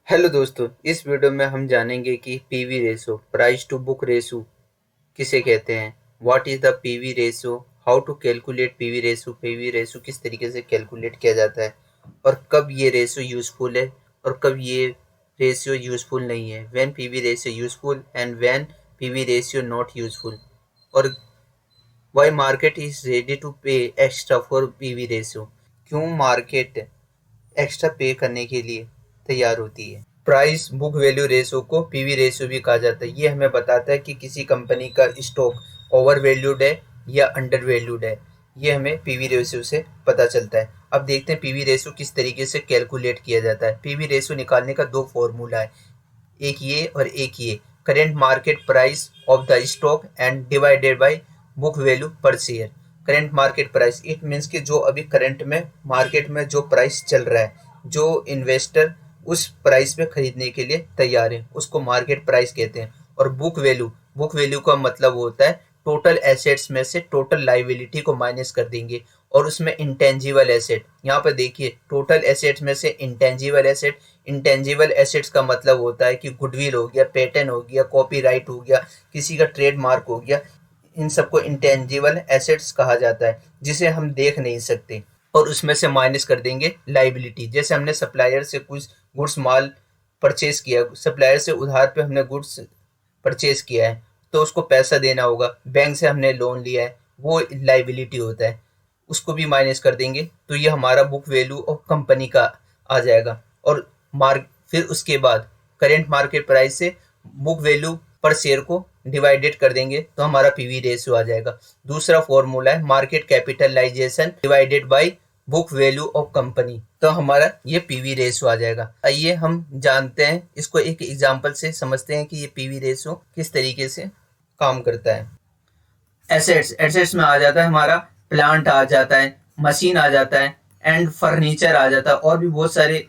Hello दोस्तों, इस video में हम जानेंगे कि PV ratio price to book ratio किसे कहते हैं। What is the PV ratio, how to calculate PV ratio किस तरीके से कैलकुलेट किया जाता है और कब ये रेशो यूजफुल है और कब ये रेशियो यूजफुल नहीं है। When PV ratio useful and when PV ratio not useful, और why market is ready to pay extra for PV ratio, क्यों मार्केट एक्स्ट्रा पे करने के लिए तैयार होती है। प्राइस बुक वैल्यू रेशो को पीवी रेशो भी कहा जाता है। ये हमें बताता है कि किसी कंपनी का स्टॉक ओवर वैल्यूड है या अंडर वैल्यूड है। ये हमें पीवी रेशो से पता चलता है। अब देखते हैं पीवी रेशो किस तरीके से कैलकुलेट किया जाता है। पीवी रेशो निकालने का दो फॉर्मूला है, एक ये और एक ये। Current market price of the stock and divided by book value per share. Current market price it means कि जो अभी करंट में मार्केट में जो प्राइस चल रहा है, जो इन्वेस्टर उस प्राइस पे खरीदने के लिए तैयार है, उसको मार्केट प्राइस कहते हैं। और बुक वैल्यू का मतलब होता है टोटल एसेट्स में से टोटल लाइबिलिटी को माइनस कर देंगे और उसमें इंटेंजिबल एसेट। यहाँ पर देखिए, टोटल एसेट्स में से इंटेंजिबल एसेट्स का मतलब होता है कि गुडविल हो गया, पेटेंट हो गया, कॉपीराइट हो गया, किसी का ट्रेडमार्क हो गया। इन सबको इंटेंजिबल एसेट्स कहा जाता है, जिसे हम देख नहीं सकते। और उसमें से माइनस कर देंगे लाइबिलिटी। जैसे हमने सप्लायर से कुछ गुड्स माल परचेज किया, सप्लायर से उधार पे हमने गुड्स परचेज किया है, तो उसको पैसा देना होगा। बैंक से हमने लोन लिया है, वो लाइबिलिटी होता है, उसको भी माइनस कर देंगे। तो ये हमारा बुक वैल्यू ऑफ कंपनी का आ जाएगा। और मार्क फिर उसके बाद करेंट मार्केट प्राइस से बुक वैल्यू पर शेयर को डिवाइडेड कर देंगे तो हमारा पीवी रेशियो आ जाएगा। दूसरा फॉर्मूला है market capitalisation divided by book value of company, तो हमारा ये पीवी रेशियो आ जाएगा। आइए हम जानते हैं, इसको एक एग्जांपल से समझते हैं कि ये पीवी रेशियो किस तरीके से काम करता है। एसेट्स में आ जाता है हमारा प्लांट, आ जाता है मशीन, आ जाता है एंड फर्नीचर आ जाता है। और भी बहुत सारे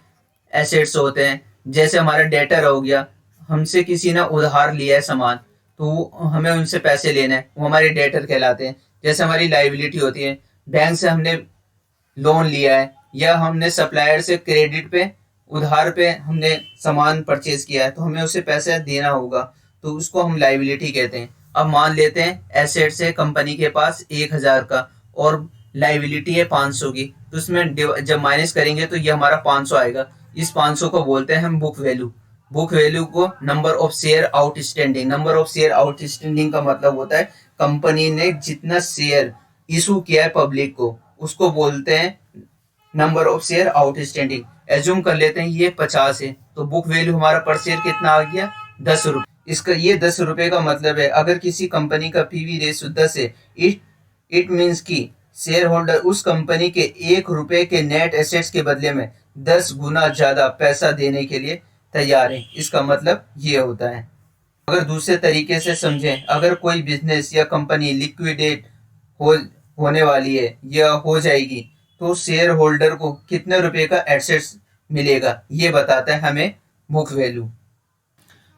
एसेट्स होते हैं। जैसे हमारा डेटर हो गया, हमसे किसी ने उधार लिया है सामान, तो हमें उनसे पैसे लेना है, वो हमारे डेटर कहलाते हैं। जैसे हमारी लाइबिलिटी होती है, बैंक से हमने लोन लिया है या हमने सप्लायर से क्रेडिट पे उधार पे हमने सामान परचेज किया है, तो हमें उसे पैसा देना होगा, तो उसको हम लाइबिलिटी कहते हैं। अब मान लेते हैं एसेट्स है कंपनी के पास 1,000 का और लाइबिलिटी है 500 की, तो उसमें जब माइनस करेंगे तो ये हमारा 500 आएगा। इस 500 को बोलते हैं हम बुक वैल्यू। बुक वैल्यू को number of share outstanding, number of share outstanding का मतलब होता है कंपनी ने जितना शेयर इशू किया है पब्लिक को, उसको बोलते हैं number of share outstanding. Assume कर लेते हैं ये 50 है, तो बुक वैल्यू हमारा पर शेयर कितना आ गया, 10 रुपये। इसका ये 10 रुपये का मतलब है अगर किसी कंपनी का पीवी रेशियो 10 है, इट इट मीन्स की शेयर होल्डर उस कंपनी के 1 रुपए के नेट एसेट्स के बदले में 10 गुना ज्यादा पैसा देने के लिए तैयार है। इसका मतलब ये होता है। अगर दूसरे तरीके से समझें, अगर कोई बिजनेस या कंपनी लिक्विडेट हो होने वाली है या हो जाएगी, तो शेयर होल्डर को कितने रुपए का एसेट्स मिलेगा, ये बताता है हमें बुक वैल्यू।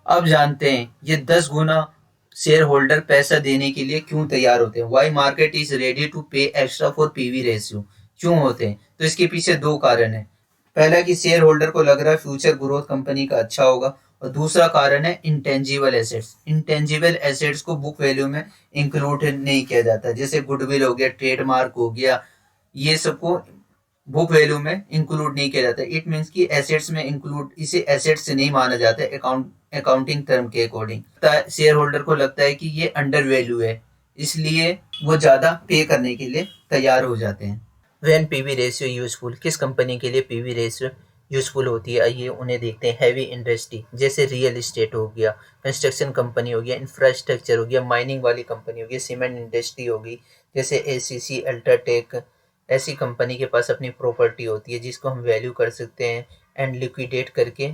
अब जानते हैं ये 10 गुना शेयर होल्डर पैसा देने के लिए क्यों तैयार होते हैं। Why market is ready to pay extra for PV ratio, क्यों होते हैं। तो इसके पीछे दो कारण है। पहला कि शेयर होल्डर को लग रहा है फ्यूचर ग्रोथ कंपनी का अच्छा होगा, और दूसरा कारण है इंटेंजिबल एसेट्स। इंटेंजिबल एसेट्स को बुक वैल्यू में इंक्लूड नहीं किया जाता, जैसे गुडविल हो गया, ट्रेडमार्क हो गया, ये सबको बुक वैल्यू में इंक्लूड नहीं किया जाता। इट मीन्स कि एसेट्स में इंक्लूड, इसे एसेट्स से नहीं माना जाता अकाउंटिंग टर्म के अकॉर्डिंग। शेयर होल्डर को लगता है कि ये अंडर वैल्यू है, इसलिए वो ज्यादा पे करने के लिए तैयार हो जाते हैं। व्हेन पीवी रेशियो यूजफुल, किस कंपनी के लिए पीवी रेशियो यूजफुल होती है, आइए उन्हें देखते हैं। हैवी इंडस्ट्री, जैसे रियल इस्टेट हो गया, कंस्ट्रक्शन कंपनी हो गया, इंफ्रास्ट्रक्चर हो गया, माइनिंग वाली कंपनी हो गई, सीमेंट इंडस्ट्री हो गई, जैसे एसीसी, अल्ट्राटेक। ऐसी कंपनी के पास अपनी प्रॉपर्टी होती है जिसको हम वैल्यू कर सकते हैं एंड लिक्विडेट करके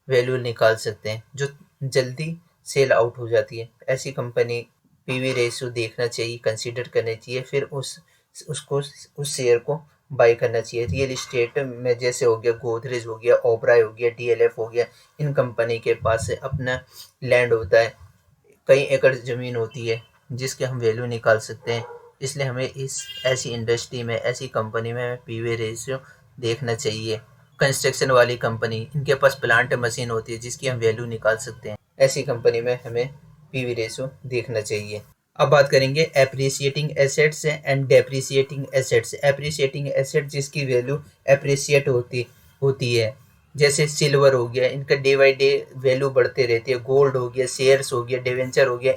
वैल्यू निकाल सकते हैं, जो जल्दी सेल आउट हो जाती है। ऐसी कंपनी पीवी रेशियो देखना चाहिए, कंसीडर करना चाहिए, फिर उसको उस शेयर को बाय करना चाहिए। रियल इस्टेट में जैसे हो गया गोदरेज हो गया, ओबराय हो गया, डीएलएफ हो गया, इन कंपनी के पास अपना लैंड होता है, कई एकड़ ज़मीन होती है जिसके हम वैल्यू निकाल सकते हैं। इसलिए हमें इस ऐसी इंडस्ट्री में, ऐसी कंपनी में पीवी रेशियो देखना चाहिए। कंस्ट्रक्शन वाली कंपनी, इनके पास प्लांट मशीन होती है जिसकी हम वैल्यू निकाल सकते हैं, ऐसी कंपनी में हमें पीवी रेशो देखना चाहिए। अब बात करेंगे appreciating assets and depreciating assets. Appreciating asset जिसकी वैल्यू एप्रिसिएट होती है, जैसे सिल्वर हो गया, इनका डे बाई डे वैल्यू बढ़ते रहती है। गोल्ड हो गया, शेयर्स हो गया, डिवेंचर हो गया,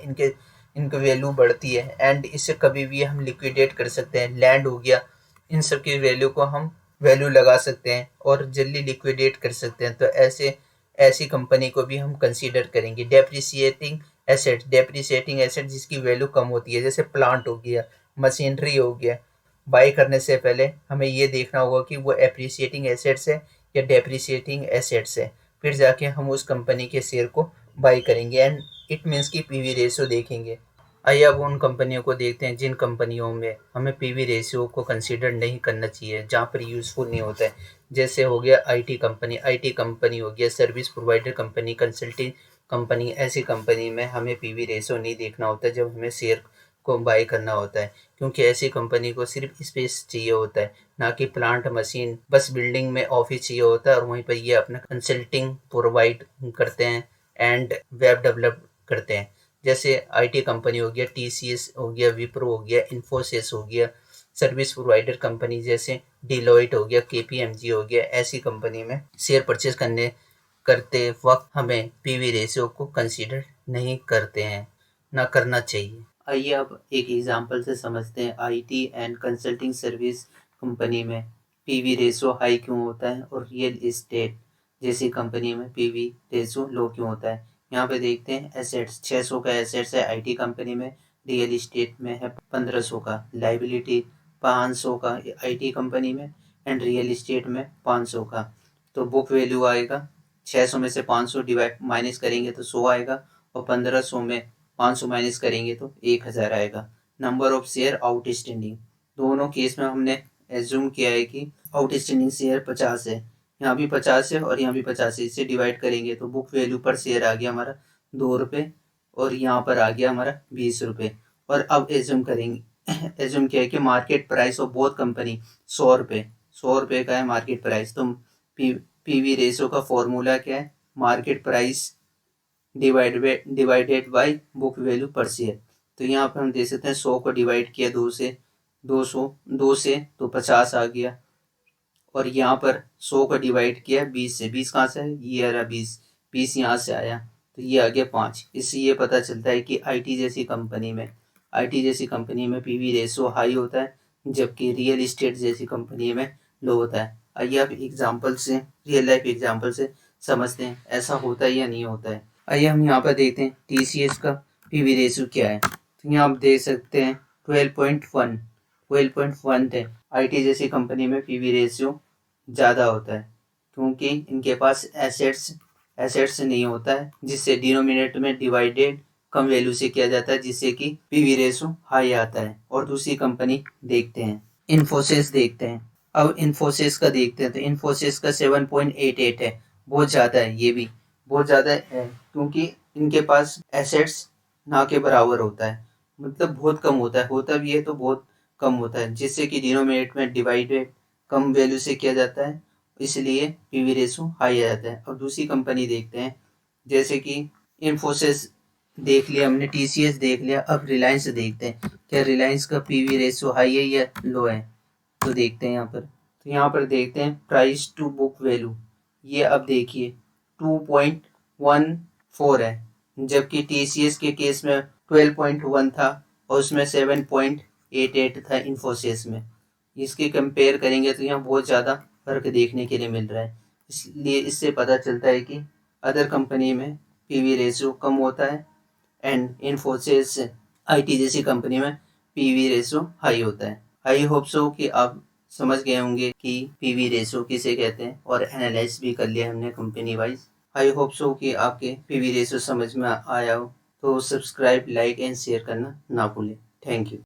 इनकी वैल्यू बढ़ती है एंड इससे कभी भी हम लिक्विडेट कर सकते हैं। लैंड हो गया, इन सब की वैल्यू को हम वैल्यू लगा सकते हैं और जल्दी लिक्विडेट कर सकते हैं। तो ऐसी कंपनी को भी हम कंसीडर करेंगे। डेप्रिसिएटिंग एसेट जिसकी वैल्यू कम होती है, जैसे प्लांट हो गया, मशीनरी हो गया। बाई करने से पहले हमें ये देखना होगा कि वो एप्रिसिएटिंग एसेट्स है या डेप्रिसिएटिंग एसेट्स है, फिर जाके हम उस कंपनी के शेयर को बाई करेंगे एंड इट मीन्स की पीवी रेशियो देखेंगे। आइए अब उन कंपनियों को देखते हैं जिन कंपनियों में हमें पीवी रेशियो को कंसीडर नहीं करना चाहिए, जहाँ पर यूज़फुल नहीं होता है। जैसे हो गया आईटी कंपनी हो गया, service provider company, consulting company. ऐसी कंपनी में हमें पीवी रेशियो नहीं देखना होता है जब हमें शेयर को बाई करना होता है, क्योंकि ऐसी कंपनी को सिर्फ स्पेस चाहिए होता है, ना कि प्लांट मशीन। बस बिल्डिंग में ऑफिस चाहिए होता है और वहीं पर ये अपना कंसल्टिंग प्रोवाइड करते हैं एंड वेब डेवलप करते हैं। जैसे आईटी कंपनी हो गया, टीसीएस हो गया, विप्रो हो गया, इन्फोसिस हो गया। सर्विस प्रोवाइडर कंपनी जैसे डिलॉयट हो गया, केपीएमजी हो गया। ऐसी कंपनी में शेयर परचेज करते वक्त हमें पीवी रेशियो को कंसीडर नहीं करते हैं, ना करना चाहिए। आइए अब एक एग्जांपल से समझते हैं IT and consulting service company में पीवी रेशियो हाई क्यों होता है और रियल एस्टेट जैसी कंपनी में पीवी रेशियो लो क्यों होता है। यहाँ पे देखते हैं एसेट्स 600 का एसेट्स है आईटी कंपनी में, रियल एस्टेट में है 1500 का, लाइबिलिटी 500 का आईटी कंपनी में एंड रियल एस्टेट में 500 का। तो बुक वैल्यू आएगा 600 में से 500 डिवाइड माइनस करेंगे तो 100 आएगा और 1500 में 500 माइनस करेंगे तो 1000 आएगा। नंबर ऑफ शेयर आउटस्टैंडिंग, दोनों केस में हमने एज्यूम किया है कि आउटस्टैंडिंग शेयर 50 है, यहाँ भी 50 है और यहाँ भी 50 है। इससे डिवाइड करेंगे तो बुक वैल्यू पर शेयर आ गया हमारा 2 रुपये और यहाँ पर आ गया हमारा 20 रुपये। और अब एज्यूम करेंगे, एज्यूम किया है कि market price of both company 100 रुपये, 100 रुपये का है मार्केट प्राइस। तो पीवी रेशियो का फॉर्मूला क्या है, market price divided by book value per share. तो यहाँ पर हम देख सकते हैं 100 को डिवाइड किया 2 से, 2 से तो 50 आ गया और यहाँ पर 100 को डिवाइड किया 20 से, 20 कहाँ से है, ये आ रहा 20, 20 यहाँ से आया तो ये आ गया 5। इससे ये पता चलता है कि आईटी जैसी कंपनी में पीवी रेशियो हाई होता है, जबकि रियल इस्टेट जैसी कंपनी में लो होता है। आइए आप एग्जाम्पल से, रियल लाइफ एग्जाम्पल से समझते हैं ऐसा होता है या नहीं होता है। आइए हम यहाँ पर देखते हैं टीसीएस का पीवी रेशियो क्या है। तो यहाँ आप देख सकते हैं 12.1 है। आईटी जैसी कंपनी में पीवी रेशियो ज़्यादा होता है क्योंकि इनके पास एसेट्स नहीं होता है, जिससे डिनोमिनेटर में डिवाइडेड कम वैल्यू से किया जाता है, जिससे कि पीवी रेशियो हाई आता है। और दूसरी कंपनी देखते हैं, इन्फोसिस देखते हैं। अब इन्फोसिस का देखते हैं तो इन्फोसिस का 7.88 है, बहुत ज़्यादा है, ये भी बहुत ज़्यादा है क्योंकि इनके पास एसेट्स ना के बराबर होता है, मतलब बहुत कम होता है, होता भी है तो बहुत कम होता है, जिससे कि डिनोमिनेटर में डिवाइडेड कम वैल्यू से किया जाता है, इसलिए पीवी रेशियो हाई आ जाता है। और दूसरी कंपनी देखते हैं, जैसे कि इन्फोसिस देख लिया हमने, टीसीएस देख लिया, अब रिलायंस देखते हैं क्या रिलायंस का पीवी रेशियो हाई है या लो है। तो देखते हैं यहाँ पर, तो यहाँ पर देखते हैं प्राइस टू बुक वैल्यू, ये अब देखिए 2.14 है, जबकि टीसीएस के केस में 12.1 था और उसमें 7.88 था इन्फोसिस में। इसके कंपेयर करेंगे तो यहाँ बहुत ज़्यादा फर्क देखने के लिए मिल रहा है, इसलिए इससे पता चलता है कि अदर कंपनी में पीवी रेशियो कम होता है एंड इन्फोसिस आईटी जैसी कंपनी में पीवी रेशियो हाई होता है। आई होप सो कि आप समझ गए होंगे कि पीवी रेशियो किसे कहते हैं और एनालाइज भी कर लिया हमने company wise. I hope so कि आपके पीवी रेशियो समझ में आया हो, तो सब्सक्राइब, लाइक एंड शेयर करना ना भूलें। Thank you.